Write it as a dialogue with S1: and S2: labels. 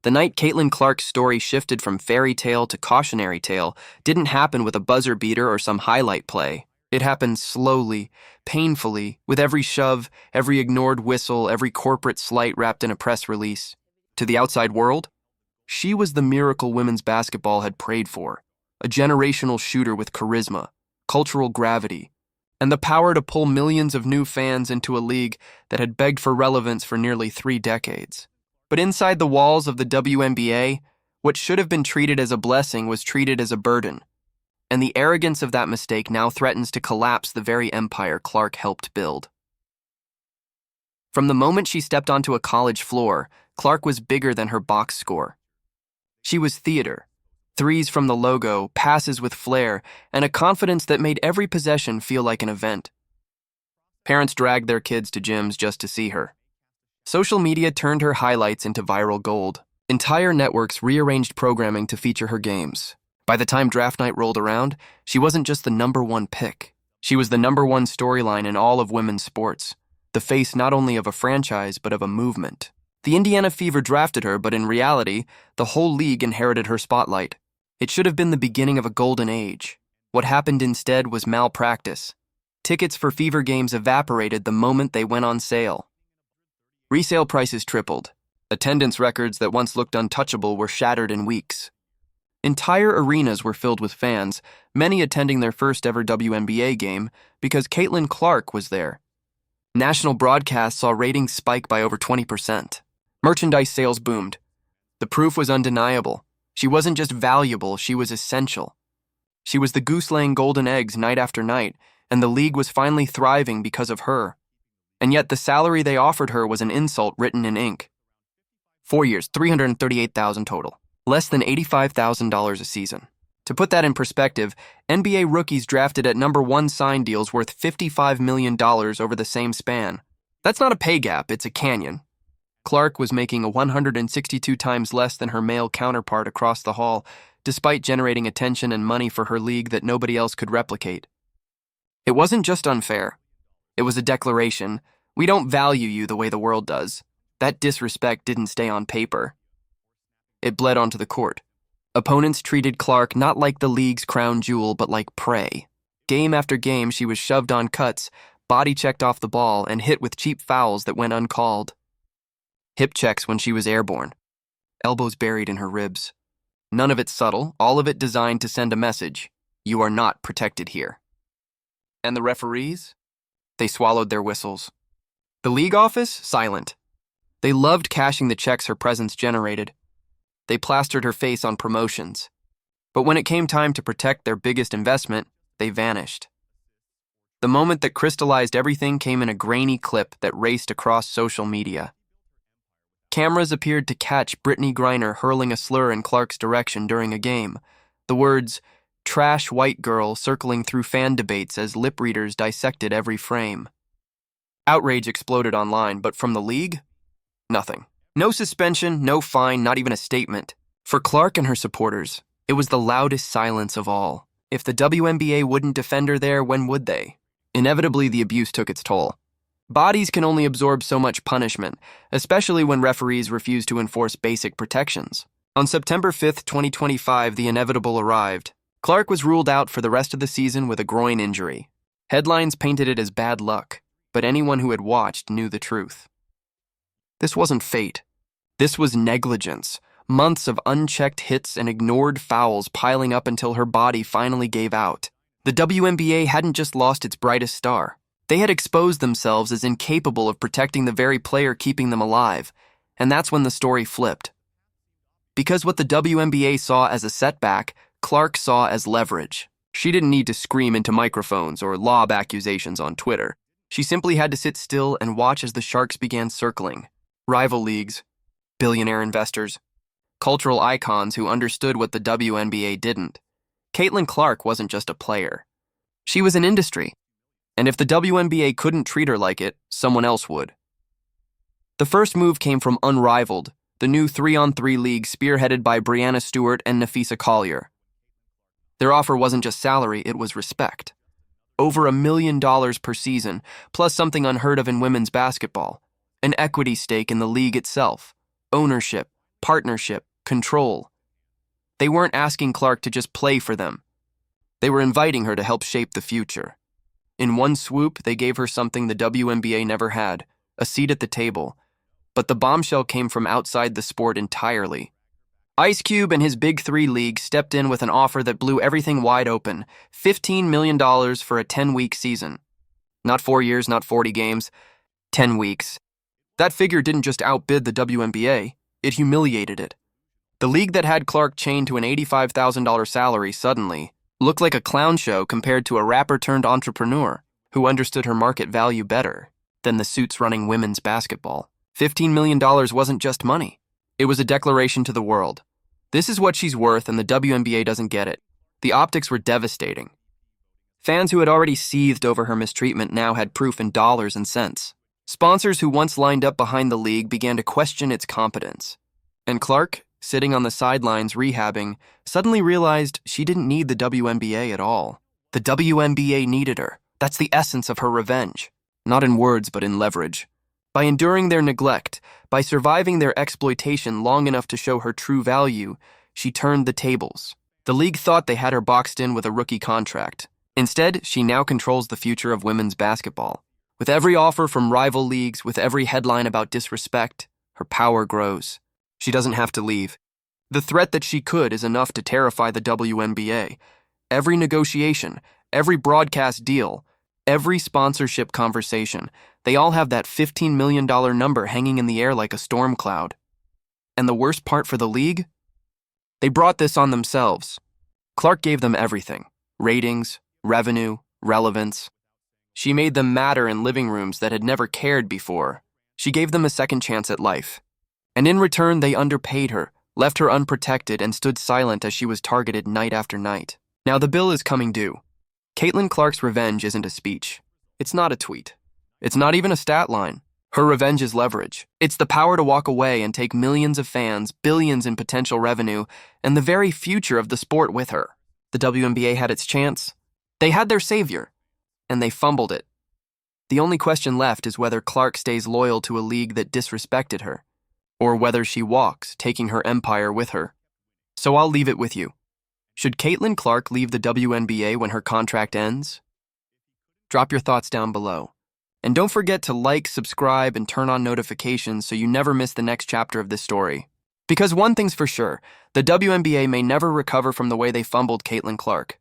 S1: The night Caitlin Clark's story shifted from fairy tale to cautionary tale didn't happen with a buzzer beater or some highlight play. It happened slowly, painfully, with every shove, every ignored whistle, every corporate slight wrapped in a press release. To the outside world, she was the miracle women's basketball had prayed for, a generational shooter with charisma, cultural gravity, and the power to pull millions of new fans into a league that had begged for relevance for nearly 3 decades. But inside the walls of the WNBA, what should have been treated as a blessing was treated as a burden. And the arrogance of that mistake now threatens to collapse the very empire Clark helped build. From the moment she stepped onto a college floor, Clark was bigger than her box score. She was theater, threes from the logo, passes with flair, and a confidence that made every possession feel like an event. Parents dragged their kids to gyms just to see her. Social media turned her highlights into viral gold. Entire networks rearranged programming to feature her games. By the time draft night rolled around, she wasn't just the #1 pick. She was the #1 storyline in all of women's sports, the face not only of a franchise but of a movement. The Indiana Fever drafted her, but in reality, the whole league inherited her spotlight. It should have been the beginning of a golden age. What happened instead was malpractice. Tickets for Fever games evaporated the moment they went on sale. Resale prices tripled. Attendance records that once looked untouchable were shattered in weeks. Entire arenas were filled with fans, many attending their first ever WNBA game because Caitlin Clark was there. National broadcasts saw ratings spike by over 20%. Merchandise sales boomed. The proof was undeniable. She wasn't just valuable, she was essential. She was the goose-laying golden eggs night after night, and the league was finally thriving because of her. And yet the salary they offered her was an insult written in ink. 4 years, $338,000 total. Less than $85,000 a season. To put that in perspective, NBA rookies drafted at #1 sign deals worth $55 million over the same span. That's not a pay gap, it's a canyon. Clark was making 162 times less than her male counterpart across the hall, despite generating attention and money for her league that nobody else could replicate. It wasn't just unfair. It was a declaration. We don't value you the way the world does. That disrespect didn't stay on paper. It bled onto the court. Opponents treated Clark not like the league's crown jewel, but like prey. Game after game, she was shoved on cuts, body checked off the ball, and hit with cheap fouls that went uncalled. Hip checks when she was airborne. Elbows buried in her ribs. None of it subtle, all of it designed to send a message. You are not protected here. And the referees? They swallowed their whistles. The league office? Silent. They loved cashing the checks her presence generated. They plastered her face on promotions. But when it came time to protect their biggest investment, they vanished. The moment that crystallized everything came in a grainy clip that raced across social media. Cameras appeared to catch Brittany Griner hurling a slur in Clark's direction during a game. The words, "trash white girl," circling through fan debates as lip readers dissected every frame. Outrage exploded online, but from the league? Nothing. No suspension, no fine, not even a statement. For Clark and her supporters, it was the loudest silence of all. If the WNBA wouldn't defend her there, when would they? Inevitably, the abuse took its toll. Bodies can only absorb so much punishment, especially when referees refuse to enforce basic protections. On September 5th, 2025, the inevitable arrived. Clark was ruled out for the rest of the season with a groin injury. Headlines painted it as bad luck, but anyone who had watched knew the truth. This wasn't fate. This was negligence. Months of unchecked hits and ignored fouls piling up until her body finally gave out. The WNBA hadn't just lost its brightest star. They had exposed themselves as incapable of protecting the very player keeping them alive, and that's when the story flipped. Because what the WNBA saw as a setback, Clark saw as leverage. She didn't need to scream into microphones or lob accusations on Twitter. She simply had to sit still and watch as the sharks began circling. Rival leagues, billionaire investors, cultural icons who understood what the WNBA didn't. Caitlin Clark wasn't just a player. She was an industry. And if the WNBA couldn't treat her like it, someone else would. The first move came from Unrivaled, the new 3-on-3 league spearheaded by Brianna Stewart and Nafisa Collier. Their offer wasn't just salary, it was respect. Over $1 million per season, plus something unheard of in women's basketball. An equity stake in the league itself, ownership, partnership, control. They weren't asking Clark to just play for them. They were inviting her to help shape the future. In one swoop, they gave her something the WNBA never had, a seat at the table. But the bombshell came from outside the sport entirely. Ice Cube and his Big Three League stepped in with an offer that blew everything wide open, $15 million for a 10-week season. Not 4 years, not 40 games, 10 weeks. That figure didn't just outbid the WNBA, it humiliated it. The league that had Clark chained to an $85,000 salary suddenly looked like a clown show compared to a rapper-turned-entrepreneur who understood her market value better than the suits running women's basketball. $15 million wasn't just money. It was a declaration to the world. This is what she's worth, and the WNBA doesn't get it. The optics were devastating. Fans who had already seethed over her mistreatment now had proof in dollars and cents. Sponsors who once lined up behind the league began to question its competence. And Clark, sitting on the sidelines rehabbing, suddenly realized she didn't need the WNBA at all. The WNBA needed her. That's the essence of her revenge. Not in words, but in leverage. By enduring their neglect, by surviving their exploitation long enough to show her true value, she turned the tables. The league thought they had her boxed in with a rookie contract. Instead, she now controls the future of women's basketball. With every offer from rival leagues, with every headline about disrespect, her power grows. She doesn't have to leave. The threat that she could is enough to terrify the WNBA. Every negotiation, every broadcast deal, every sponsorship conversation, they all have that $15 million number hanging in the air like a storm cloud. And the worst part for the league? They brought this on themselves. Clark gave them everything: ratings, revenue, relevance. She made them matter in living rooms that had never cared before. She gave them a second chance at life. And in return, they underpaid her, left her unprotected, and stood silent as she was targeted night after night. Now the bill is coming due. Caitlin Clark's revenge isn't a speech. It's not a tweet. It's not even a stat line. Her revenge is leverage. It's the power to walk away and take millions of fans, billions in potential revenue, and the very future of the sport with her. The WNBA had its chance. They had their savior, and they fumbled it. The only question left is whether Clark stays loyal to a league that disrespected her, or whether she walks, taking her empire with her. So I'll leave it with you. Should Caitlin Clark leave the WNBA when her contract ends? Drop your thoughts down below. And don't forget to like, subscribe, and turn on notifications so you never miss the next chapter of this story. Because one thing's for sure, the WNBA may never recover from the way they fumbled Caitlin Clark.